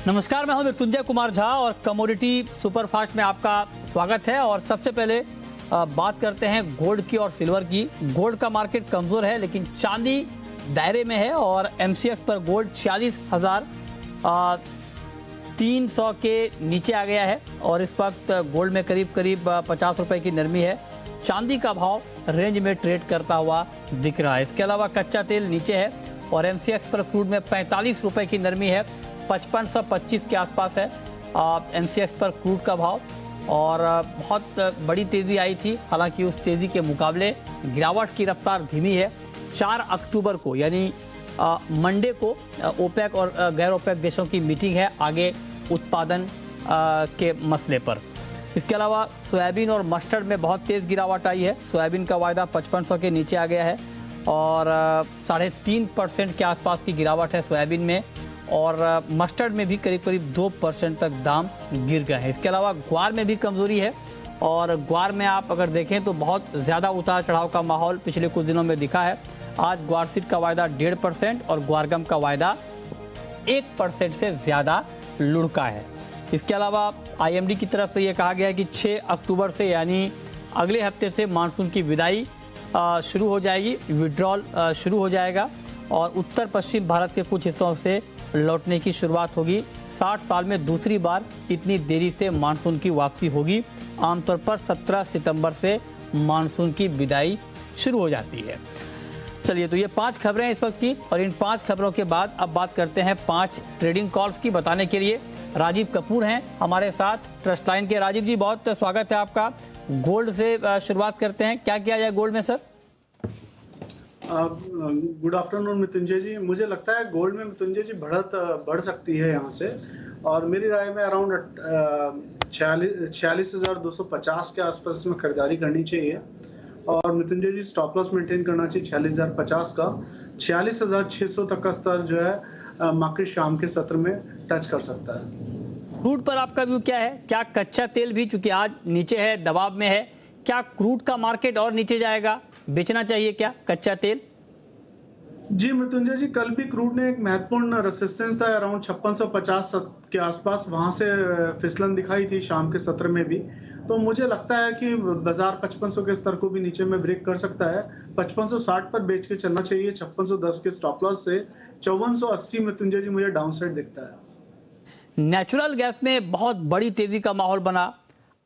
नमस्कार, मैं हूं मृत्युंजय कुमार झा और कमोडिटी सुपरफास्ट में आपका स्वागत है। और सबसे पहले बात करते हैं गोल्ड की और सिल्वर की। गोल्ड का मार्केट कमजोर है लेकिन चांदी दायरे में है और एमसीएक्स पर गोल्ड 46,300 के नीचे आ गया है और इस वक्त गोल्ड में करीब 50 रुपए की नरमी है। चांदी का भाव रेंज में ट्रेड करता हुआ दिख रहा है। इसके अलावा कच्चा तेल नीचे है और एमसीएक्स पर क्रूड में 45 रुपए की नरमी है, 5525 के आसपास है एमसीएक्स पर क्रूड का भाव। और बहुत बड़ी तेज़ी आई थी, हालांकि उस तेज़ी के मुकाबले गिरावट की रफ्तार धीमी है। 4 अक्टूबर को यानी मंडे को ओपेक और गैर ओपेक देशों की मीटिंग है आगे उत्पादन के मसले पर। इसके अलावा सोयाबीन और मस्टर्ड में बहुत तेज़ गिरावट आई है। सोयाबीन का वायदा 5500 के नीचे आ गया है और 3.5% के आसपास की गिरावट है सोयाबीन में और मस्टर्ड में भी करीब 2% तक दाम गिर गए हैं। इसके अलावा ग्वार में भी कमजोरी है और ग्वार में आप अगर देखें तो बहुत ज़्यादा उतार चढ़ाव का माहौल पिछले कुछ दिनों में दिखा है। आज ग्वार सीड का वायदा 1.5% और ग्वारगम का वायदा 1% से ज़्यादा लुढ़का है। इसके अलावा आईएमडी की तरफ से ये कहा गया है कि 6 अक्टूबर से यानी अगले हफ्ते से मानसून की विदाई शुरू हो जाएगी, विड्रॉल शुरू हो जाएगा और उत्तर पश्चिम भारत के कुछ हिस्सों से लौटने की शुरुआत होगी। 60 साल में दूसरी बार इतनी देरी से मानसून की वापसी होगी। आमतौर पर 17 सितंबर से मानसून की विदाई शुरू हो जाती है। चलिए, तो ये 5 खबरें हैं इस वक्त की और इन 5 खबरों के बाद अब बात करते हैं 5 ट्रेडिंग कॉल्स की। बताने के लिए राजीव कपूर हैं हमारे साथ ट्रस्ट लाइन के। राजीव जी, बहुत स्वागत है आपका। गोल्ड से शुरुआत करते हैं, क्या किया जाए गोल्ड में सर? गुड आफ्टरनून मृत्युंजय जी। मुझे लगता है गोल्ड में मृत्युंजय जी बढ़त बढ़ सकती है यहाँ से और मेरी राय में अराउंड 46,250 के आसपास में खरीदारी करनी चाहिए और मृत्युंजय जी स्टॉप लॉस मेंटेन करना चाहिए 46,050 का। 46,600 तक का स्तर जो है मार्केट शाम के सत्र में टच कर सकता है। क्रूड पर आपका व्यू क्या है? क्या कच्चा तेल भी चूंकि आज नीचे है, दबाव में है, क्या क्रूड का मार्केट और नीचे जाएगा? बेचना चाहिए क्या कच्चा तेल? जी मृत्युंजय जी, कल भी क्रूड ने एक महत्वपूर्ण रेसिस्टेंस था अराउंड 5650 के आसपास, वहां से फिसलन दिखाई थी शाम के सत्र में भी। तो मुझे लगता है कि बाजार 5500 के स्तर को भी नीचे में ब्रेक कर सकता है। 5560 पर बेच के चलना चाहिए 5610 के स्टॉप लॉस से। 5480 मृत्युंजय जी मुझे डाउनसाइड दिखता है। नेचुरल गैस में बहुत बड़ी तेजी का माहौल बना।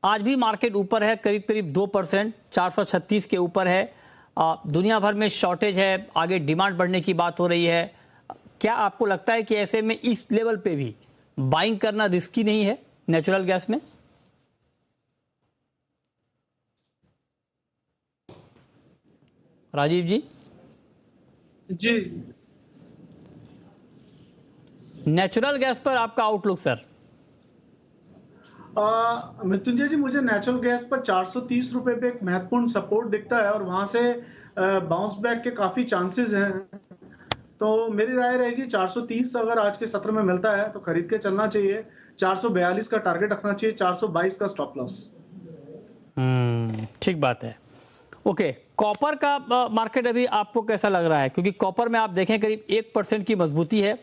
आज भी मार्केट ऊपर है, करीब 2%, 436 के ऊपर है। दुनिया भर में शॉर्टेज है, आगे डिमांड बढ़ने की बात हो रही है। क्या आपको लगता है कि ऐसे में इस लेवल पे भी बाइंग करना रिस्की नहीं है नेचुरल गैस में? राजीव जी जी, नेचुरल गैस पर आपका आउटलुक सर? मृत्युंजय जी, मुझे नेचुरल गैस पर 430 रुपए पे एक महत्वपूर्ण सपोर्ट दिखता है और वहां से बाउंस बैक के काफी चांसेस हैं। तो मेरी राय रहेगी 430 अगर आज के सत्र में मिलता है तो खरीद के चलना चाहिए। 442 का टारगेट रखना चाहिए, 422 का स्टॉप लॉस। ठीक बात है। ओके, कॉपर का मार्केट अभी आपको कैसा लग रहा है? क्योंकि कॉपर में आप देखें करीब 1% की मजबूती है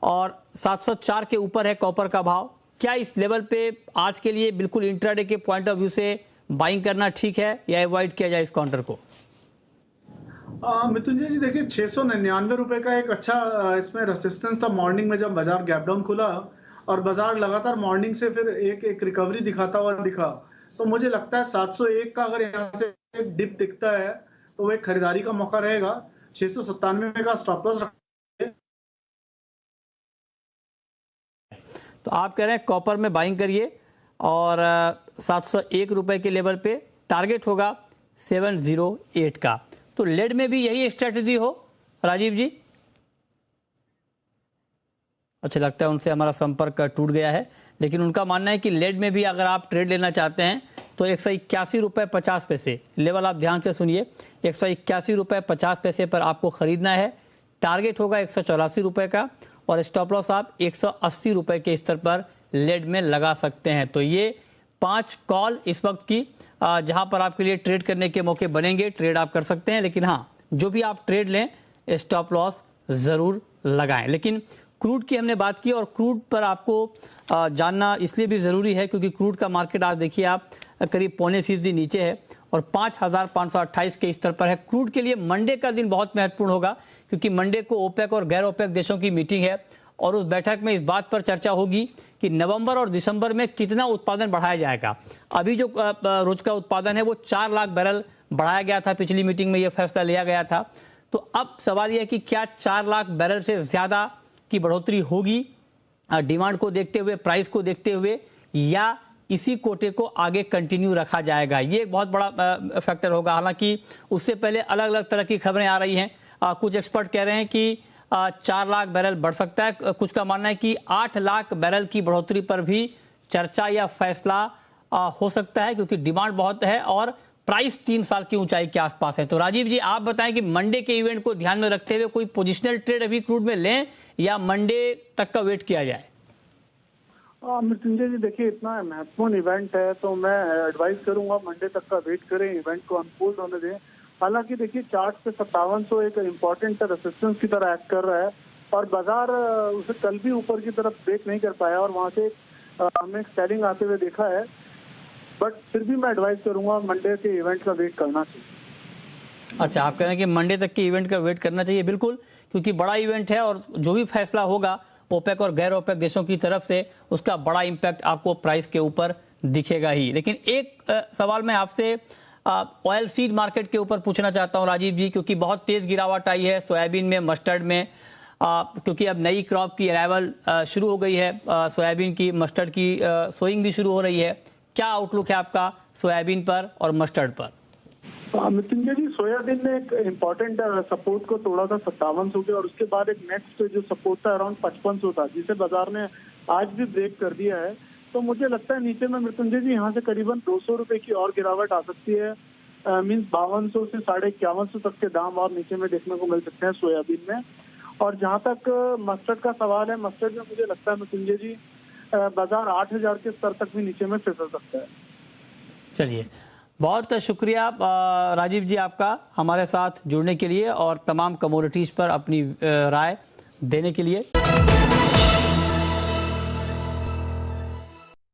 और 704 के ऊपर है कॉपर का भाव। क्या इस लेवल पे आज के लिए बिल्कुल इंट्राडे के पॉइंट ऑफ व्यू से बाइंग करना ठीक है या अवॉइड किया जाए इस काउंटर को? मृत्युंजय जी देखिए, 699 रुपए का एक अच्छा इसमें रेसिस्टेंस था मॉर्निंग में जब बाजार गैप डाउन खुला और बाजार लगातार मॉर्निंग से फिर एक रिकवरी दिखाता हुआ दिखा। तो मुझे लगता है 701 का अगर यहाँ से एक डिप दिखता है तो वो एक खरीदारी का मौका रहेगा। 697 का स्टॉप लॉस। तो आप कह रहे हैं कॉपर में बाइंग करिए और 701 रुपए के लेवल पे टारगेट होगा 708 का। तो लेड में भी यही स्ट्रेटजी हो राजीव जी? अच्छा, लगता है उनसे हमारा संपर्क टूट गया है, लेकिन उनका मानना है कि लेड में भी अगर आप ट्रेड लेना चाहते हैं तो 181 रुपये 50 पैसे लेवल, आप ध्यान से सुनिए, 181 रुपये 50 पैसे पर आपको खरीदना है। टारगेट होगा 184 रुपये का और स्टॉप लॉस आप 180 रुपये के स्तर पर लेड में लगा सकते हैं। तो ये 5 कॉल इस वक्त की जहां पर आपके लिए ट्रेड करने के मौके बनेंगे, ट्रेड आप कर सकते हैं। लेकिन हाँ, जो भी आप ट्रेड लें स्टॉप लॉस जरूर लगाएं। लेकिन क्रूड की हमने बात की और क्रूड पर आपको जानना इसलिए भी ज़रूरी है क्योंकि क्रूड का मार्केट आज देखिए आप करीब 0.25% नीचे है और 5,528 के स्तर पर है। क्रूड के लिए मंडे का दिन बहुत महत्वपूर्ण होगा क्योंकि मंडे को ओपेक और गैर ओपेक देशों की मीटिंग है और उस बैठक में इस बात पर चर्चा होगी कि नवंबर और दिसंबर में कितना उत्पादन बढ़ाया जाएगा। अभी जो रोज का उत्पादन है वो 4 लाख बैरल बढ़ाया गया था, पिछली मीटिंग में यह फैसला लिया गया था। तो अब सवाल यह है कि क्या 4 लाख बैरल से ज़्यादा की बढ़ोतरी होगी डिमांड को देखते हुए, प्राइस को देखते हुए, या इसी कोटे को आगे कंटिन्यू रखा जाएगा। ये एक बहुत बड़ा फैक्टर होगा। हालांकि उससे पहले अलग अलग तरह की खबरें आ रही हैं। कुछ एक्सपर्ट कह रहे हैं कि 4 लाख बैरल बढ़ सकता है, कुछ का मानना है कि 8 लाख बैरल की बढ़ोतरी पर भी चर्चा या फैसला हो सकता है क्योंकि डिमांड बहुत है और प्राइस 3 साल की ऊंचाई के आसपास है। तो राजीव जी आप बताएं कि मंडे के इवेंट को ध्यान में रखते हुए कोई पोजिशनल ट्रेड अभी क्रूड में लें या मंडे तक का वेट किया जाए? मृत्युंजय जी देखिए, इतना महत्वपूर्ण इवेंट है तो मैं एडवाइस करूंगा मंडे तक का वेट करें, इवेंट को अनफोल्ड होने दें। हालांकि देखिए चार्ट पे 5700 एक इम्पोर्टेंट रेसिस्टेंस की तरह एक्ट कर रहा है और बाजार उसे कल भी ऊपर की तरफ ब्रेक नहीं कर पाया और वहां से हमने सेलिंग आते हुए देखा है। बट फिर भी मैं एडवाइस करूंगा मंडे के इवेंट का वेट करना चाहिए। अच्छा, आप कह रहे हैं कि मंडे तक के इवेंट का वेट करना चाहिए। बिल्कुल, क्योंकि बड़ा इवेंट है और जो भी फैसला होगा ओपेक और गैर ओपेक देशों की तरफ से उसका बड़ा इंपैक्ट आपको प्राइस के ऊपर दिखेगा ही। लेकिन एक सवाल मैं आपसे ऑयल सीड मार्केट के ऊपर पूछना चाहता हूं राजीव जी, क्योंकि बहुत तेज गिरावट आई है सोयाबीन में, मस्टर्ड में, क्योंकि अब नई क्रॉप की अराइवल शुरू हो गई है, सोयाबीन की, मस्टर्ड की सोइंग भी शुरू हो रही है। क्या आउटलुक है आपका सोयाबीन पर और मस्टर्ड पर? मृत्युंजय जी, सोयाबीन ने एक इम्पोर्टेंट सपोर्ट को तोड़ा था 5700 के और उसके बाद एक नेक्स्ट जो सपोर्ट था अराउंड 5500 था, जिसे बाजार ने आज भी ब्रेक कर दिया है। तो मुझे लगता है नीचे में मृत्युंजय जी यहाँ से करीबन 200 रुपए की और गिरावट आ सकती है। मीन्स 5200 से 5150 तक के दाम और नीचे में देखने को मिल सकते हैं सोयाबीन में। और जहाँ तक मस्टर्ड का सवाल है, मस्टर्ड में मुझे लगता है मृत्युंजय जी बाजार 8000 के स्तर तक भी नीचे में फिसल सकता है। चलिए, बहुत शुक्रिया राजीव जी आपका हमारे साथ जुड़ने के लिए और तमाम कमोडिटीज पर अपनी राय देने के लिए।